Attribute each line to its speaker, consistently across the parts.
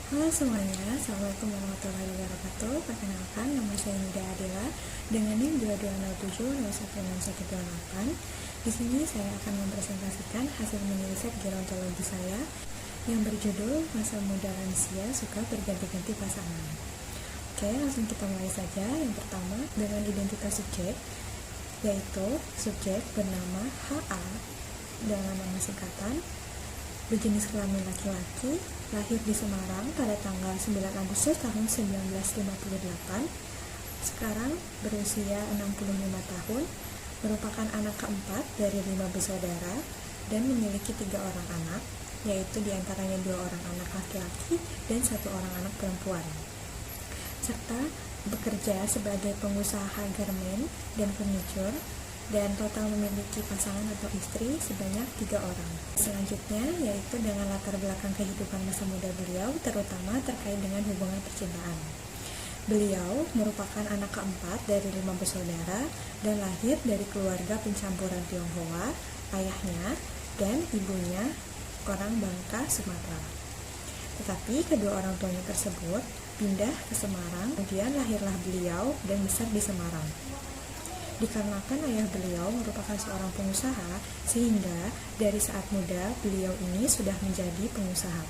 Speaker 1: Halo semuanya, Assalamualaikum warahmatullahi wabarakatuh. Perkenalkan, nama saya Nida Adela dengan NIM 2207016128. Di sini saya akan mempresentasikan hasil mini riset gerontologi saya yang berjudul Masa Muda Lansia Suka Berganti-ganti Pasangan. Oke, langsung kita mulai saja. Yang pertama, dengan identitas subjek, yaitu subjek bernama HA dalam nama singkatan, berjenis kelamin laki-laki, lahir di Semarang pada tanggal 9 Agustus tahun 1958, sekarang berusia 65 tahun, merupakan anak keempat dari 5 bersaudara, dan memiliki 3 orang anak, yaitu diantaranya 2 orang anak laki-laki dan 1 orang anak perempuan, serta bekerja sebagai pengusaha garmen dan furniture, dan total memiliki pasangan atau istri sebanyak 3 orang. Selanjutnya yaitu dengan latar belakang kehidupan masa muda beliau, terutama terkait dengan hubungan percintaan. Beliau merupakan anak keempat dari 5 bersaudara dan lahir dari keluarga pencampuran Tionghoa, ayahnya dan ibunya orang Bangka, Sumatera. Tetapi kedua orang tuanya tersebut pindah ke Semarang, kemudian lahirlah beliau dan besar di Semarang. Dikarenakan ayah beliau merupakan seorang pengusaha, sehingga dari saat muda beliau ini sudah menjadi pengusaha.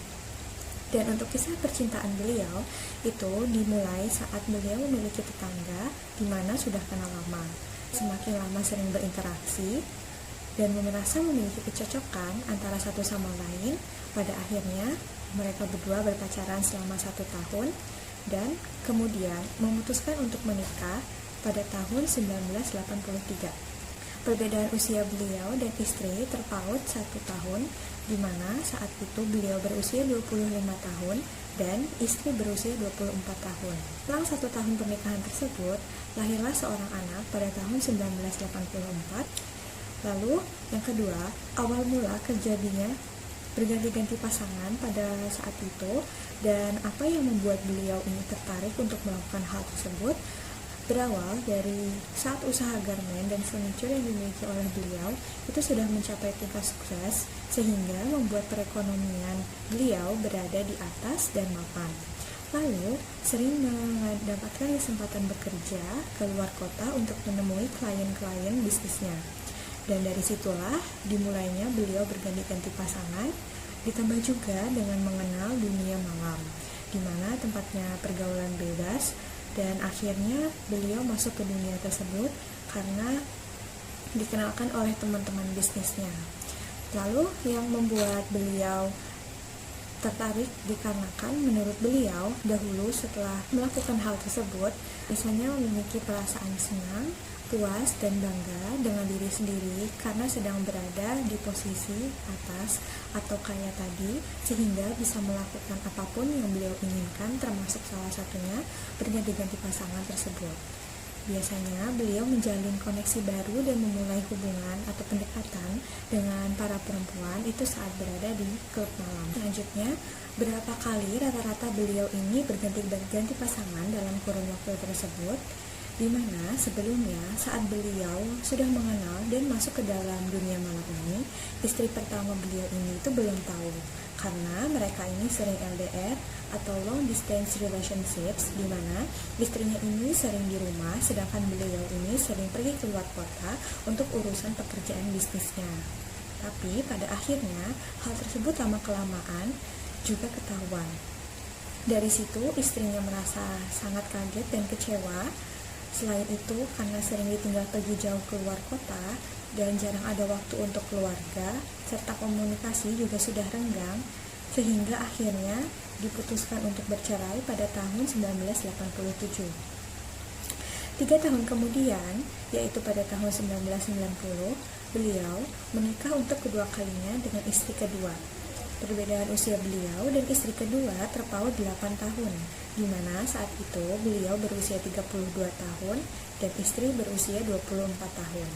Speaker 1: Dan untuk kisah percintaan beliau itu dimulai saat beliau memiliki tetangga di mana sudah kenal lama. Semakin lama sering berinteraksi dan merasa memiliki kecocokan antara satu sama lain, pada akhirnya mereka berdua berpacaran selama 1 tahun dan kemudian memutuskan untuk menikah pada tahun 1983. Perbedaan usia beliau dan istri terpaut 1 tahun, di mana saat itu beliau berusia 25 tahun dan istri berusia 24 tahun. Setelah 1 tahun pernikahan tersebut, lahirlah seorang anak pada tahun 1984. Lalu yang kedua, awal mula terjadinya berganti-ganti pasangan pada saat itu, dan apa yang membuat beliau ini tertarik untuk melakukan hal tersebut berawal dari saat usaha garmen dan furniture yang dimiliki oleh beliau itu sudah mencapai tingkat sukses, sehingga membuat perekonomian beliau berada di atas dan mapan. Lalu sering mendapatkan kesempatan bekerja ke luar kota untuk menemui klien-klien bisnisnya. Dan dari situlah dimulainya beliau berganti-ganti pasangan, ditambah juga dengan mengenal dunia malam, di mana tempatnya pergaulan bebas. Dan akhirnya beliau masuk ke dunia tersebut karena dikenalkan oleh teman-teman bisnisnya. Lalu yang membuat beliau tertarik dikarenakan menurut beliau dahulu setelah melakukan hal tersebut biasanya memiliki perasaan senang, puas dan bangga dengan diri sendiri karena sedang berada di posisi atas atau kaya tadi, sehingga bisa melakukan apapun yang beliau inginkan, termasuk salah satunya berganti-ganti pasangan tersebut. Biasanya beliau menjalin koneksi baru dan memulai hubungan atau pendekatan dengan para perempuan itu saat berada di klub malam. Selanjutnya, berapa kali rata-rata beliau ini berganti-ganti pasangan dalam kurun waktu tersebut, di mana sebelumnya saat beliau sudah mengenal dan masuk ke dalam dunia malam ini, istri pertama beliau ini itu belum tahu, karena mereka ini sering LDR atau long distance relationships, di mana istrinya ini sering di rumah sedangkan beliau ini sering pergi keluar kota untuk urusan pekerjaan bisnisnya. Tapi pada akhirnya hal tersebut lama kelamaan juga ketahuan. Dari situ istrinya merasa sangat kaget dan kecewa. Selain itu, karena sering ditinggal pergi jauh keluar kota dan jarang ada waktu untuk keluarga, serta komunikasi juga sudah renggang, sehingga akhirnya diputuskan untuk bercerai pada tahun 1987. 3 tahun kemudian, yaitu pada tahun 1990, beliau menikah untuk kedua kalinya dengan istri kedua. Perbedaan usia beliau dan istri kedua terpaut 8 tahun, di mana saat itu beliau berusia 32 tahun dan istri berusia 24 tahun.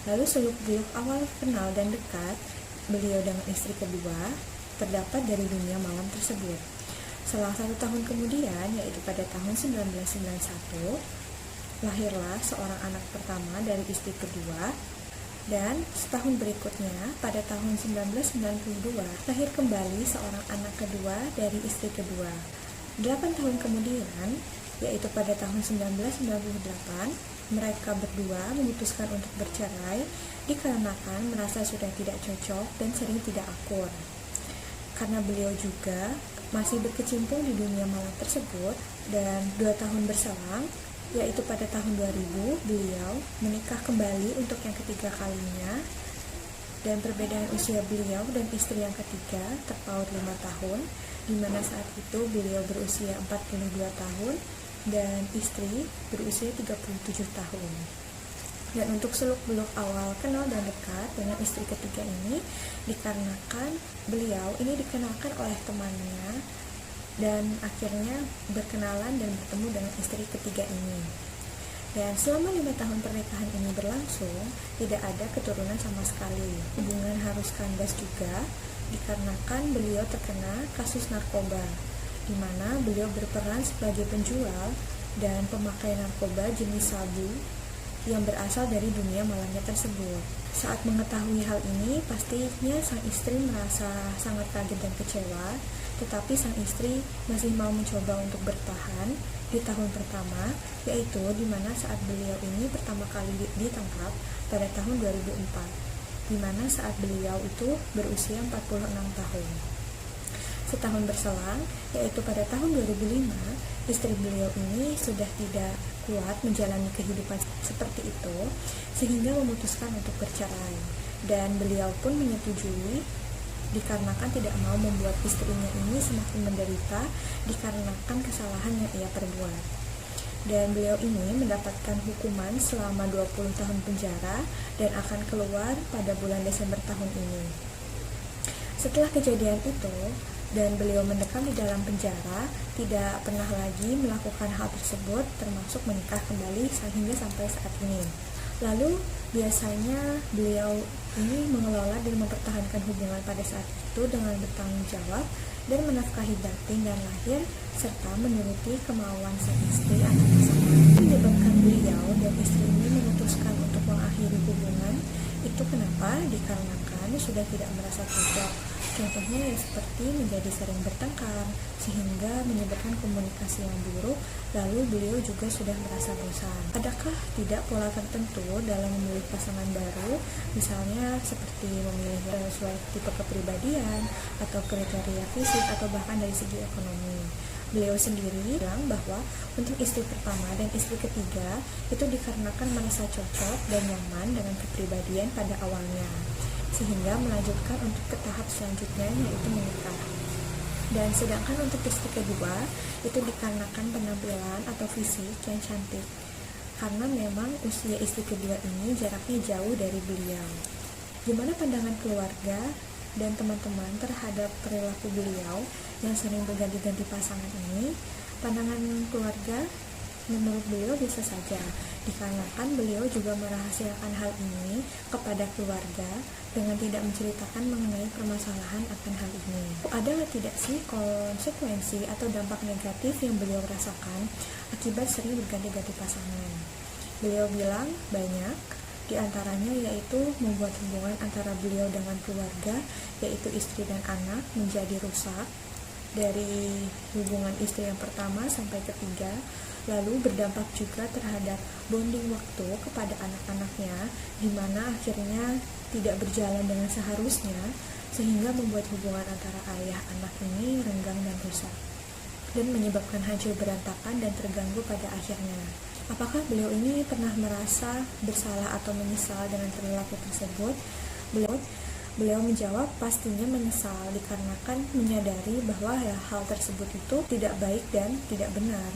Speaker 1: Lalu seluk-beluk awal kenal dan dekat beliau dengan istri kedua terdapat dari dunia malam tersebut. Setelah 1 tahun kemudian, yaitu pada tahun 1991, lahirlah seorang anak pertama dari istri kedua. Dan setahun berikutnya, pada tahun 1992, lahir kembali seorang anak kedua dari istri kedua. 8 tahun kemudian, yaitu pada tahun 1998, mereka berdua memutuskan untuk bercerai dikarenakan merasa sudah tidak cocok dan sering tidak akur. Karena beliau juga masih berkecimpung di dunia malam tersebut, dan 2 tahun berselang, yaitu pada tahun 2000, beliau menikah kembali untuk yang ketiga kalinya, dan perbedaan usia beliau dan istri yang ketiga terpaut 5 tahun, di mana saat itu beliau berusia 42 tahun dan istri berusia 37 tahun. Dan untuk seluk-beluk awal kenal dan dekat dengan istri ketiga ini dikarenakan beliau ini dikenalkan oleh temannya dan akhirnya berkenalan dan bertemu dengan istri ketiga ini. Dan selama 5 tahun pernikahan ini berlangsung, tidak ada keturunan sama sekali. Hubungan harus kandas juga dikarenakan beliau terkena kasus narkoba, di mana beliau berperan sebagai penjual dan pemakai narkoba jenis sabu yang berasal dari dunia malamnya tersebut. Saat mengetahui hal ini, pastinya sang istri merasa sangat kaget dan kecewa, tetapi sang istri masih mau mencoba untuk bertahan di tahun pertama, yaitu di mana saat beliau ini pertama kali ditangkap pada tahun 2004, di mana saat beliau itu berusia 46 tahun. Setahun berselang, yaitu pada tahun 2005, istri beliau ini sudah tidak kuat menjalani kehidupan seperti itu, sehingga memutuskan untuk bercerai. Dan beliau pun menyetujui dikarenakan tidak mau membuat istrinya ini semakin menderita dikarenakan kesalahan yang ia perbuat. Dan beliau ini mendapatkan hukuman selama 20 tahun penjara dan akan keluar pada bulan Desember tahun ini. Setelah kejadian itu, dan beliau mendekam di dalam penjara, tidak pernah lagi melakukan hal tersebut, termasuk menikah kembali hingga sampai saat ini. Lalu biasanya beliau ini mengelola dan mempertahankan hubungan pada saat itu dengan bertanggung jawab dan menafkahi batin dan lahir serta menuruti kemauan sang istri atau pasangan. Menyebabkan beliau dan istri ini memutuskan untuk mengakhiri hubungan itu kenapa? Dikarenakan sudah tidak merasa cocok. Contohnya ya seperti menjadi sering bertengkar sehingga menyebabkan komunikasi yang buruk, lalu beliau juga sudah merasa bosan. Adakah tidak pola tertentu dalam memilih pasangan baru, misalnya seperti memilih sesuai tipe kepribadian atau kriteria fisik atau bahkan dari segi ekonomi? Beliau sendiri bilang bahwa untuk istri pertama dan istri ketiga itu dikarenakan merasa cocok dan nyaman dengan kepribadian pada awalnya, sehingga melanjutkan untuk ke tahap selanjutnya yaitu menikah. Dan sedangkan untuk istri kedua itu dikarenakan penampilan atau fisik yang cantik, karena memang usia istri kedua ini jaraknya jauh dari beliau. Gimana pandangan keluarga dan teman-teman terhadap perilaku beliau yang sering berganti-ganti pasangan ini? Pandangan keluarga menurut beliau biasa saja, dikarenakan beliau juga merahasiakan hal ini kepada keluarga dengan tidak menceritakan mengenai permasalahan akan hal ini. Ada nggak tidak sih konsekuensi atau dampak negatif yang beliau rasakan akibat sering berganti-ganti pasangan? Beliau bilang banyak, di antaranya yaitu membuat hubungan antara beliau dengan keluarga, yaitu istri dan anak, menjadi rusak dari hubungan istri yang pertama sampai ketiga. Lalu berdampak juga terhadap bonding waktu kepada anak-anaknya, di mana akhirnya tidak berjalan dengan seharusnya, sehingga membuat hubungan antara ayah anak ini renggang dan rusak, dan menyebabkan hancur berantakan dan terganggu pada akhirnya. Apakah beliau ini pernah merasa bersalah atau menyesal dengan perilaku tersebut? Beliau menjawab pastinya menyesal dikarenakan menyadari bahwa hal tersebut itu tidak baik dan tidak benar.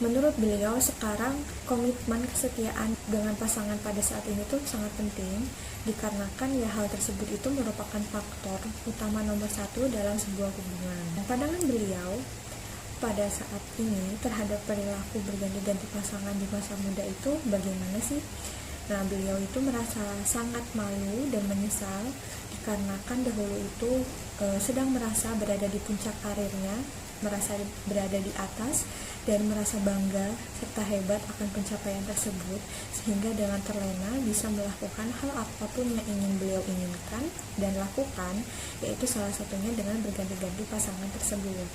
Speaker 1: Menurut beliau sekarang komitmen kesetiaan dengan pasangan pada saat ini tuh sangat penting dikarenakan hal tersebut itu merupakan faktor utama nomor 1 dalam sebuah hubungan. Pandangan beliau pada saat ini terhadap perilaku berganti-ganti pasangan di masa muda itu bagaimana sih? Nah, beliau itu merasa sangat malu dan menyesal dikarenakan dahulu itu sedang merasa berada di puncak karirnya, merasa berada di atas dan merasa bangga serta hebat akan pencapaian tersebut, sehingga dengan terlena bisa melakukan hal apapun yang ingin beliau inginkan dan lakukan, yaitu salah satunya dengan berganti-ganti pasangan tersebut.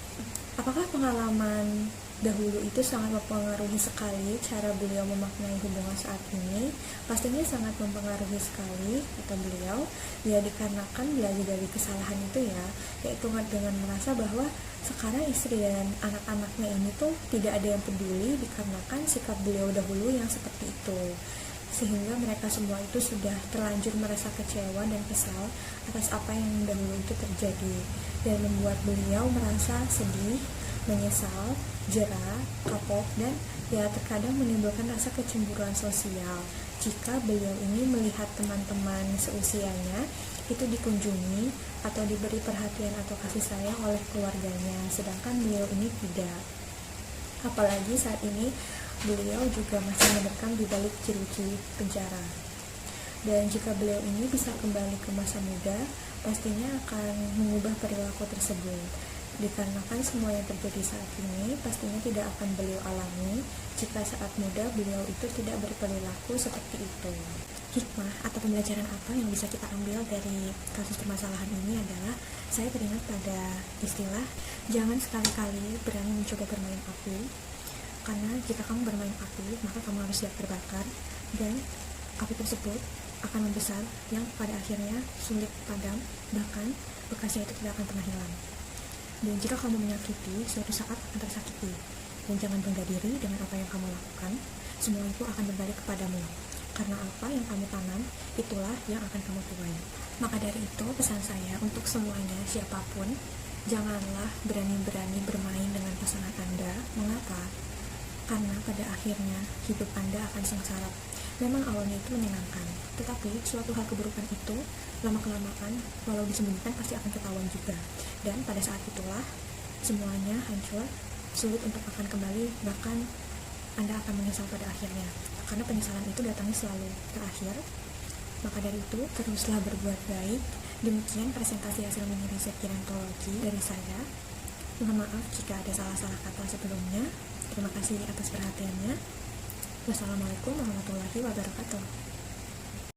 Speaker 1: Apakah pengalaman dahulu itu sangat mempengaruhi sekali cara beliau memaknai hubungan saat ini? Pastinya sangat mempengaruhi sekali, kata beliau. Ya dikarenakan belajar dari kesalahan itu ya, yaitu dengan merasa bahwa sekarang istri dan anak-anaknya ini tuh tidak ada yang peduli dikarenakan sikap beliau dahulu yang seperti itu. Sehingga mereka semua itu sudah terlanjur merasa kecewa dan kesal atas apa yang dahulu itu terjadi, dan membuat beliau merasa sedih, menyesal, jera, kapok, dan ya terkadang menimbulkan rasa kecemburuan sosial jika beliau ini melihat teman-teman seusianya itu dikunjungi atau diberi perhatian atau kasih sayang oleh keluarganya, sedangkan beliau ini tidak. Apalagi saat ini beliau juga masih mendekam di balik jeruji penjara. Dan jika beliau ini bisa kembali ke masa muda, pastinya akan mengubah perilaku tersebut. Dikarenakan semua yang terjadi saat ini pastinya tidak akan beliau alami jika saat muda beliau itu tidak berperilaku seperti itu. Hikmah atau pembelajaran apa yang bisa kita ambil dari kasus permasalahan ini adalah saya teringat pada istilah jangan sekali-kali berani mencoba bermain api, karena jika kamu bermain api maka kamu harus siap terbakar, dan api tersebut akan membesar yang pada akhirnya sulit padam, bahkan bekasnya itu tidak akan pernah hilang. Dan jika kamu menyakiti, suatu saat akan tersakiti. Dan jangan bangga diri dengan apa yang kamu lakukan, semua itu akan kembali kepadamu. Karena apa yang kamu tanam, itulah yang akan kamu tuai. Maka dari itu, pesan saya untuk semuanya, siapapun, janganlah berani-berani bermain dengan pasangan Anda. Mengapa? Karena pada akhirnya, hidup Anda akan sengsara. Memang awalnya itu menyenangkan, tetapi suatu hal keburukan itu lama-kelamaan walau disembunyikan pasti akan ketahuan juga, dan pada saat itulah semuanya hancur, sulit untuk akan kembali, bahkan Anda akan menyesal pada akhirnya, karena penyesalan itu datangnya selalu terakhir. Maka dari itu teruslah berbuat baik. Demikian presentasi hasil mini riset gerontologi dari saya. Mohon maaf jika ada salah-salah kata sebelumnya. Terima kasih atas perhatiannya. Wassalamualaikum warahmatullahi wabarakatuh.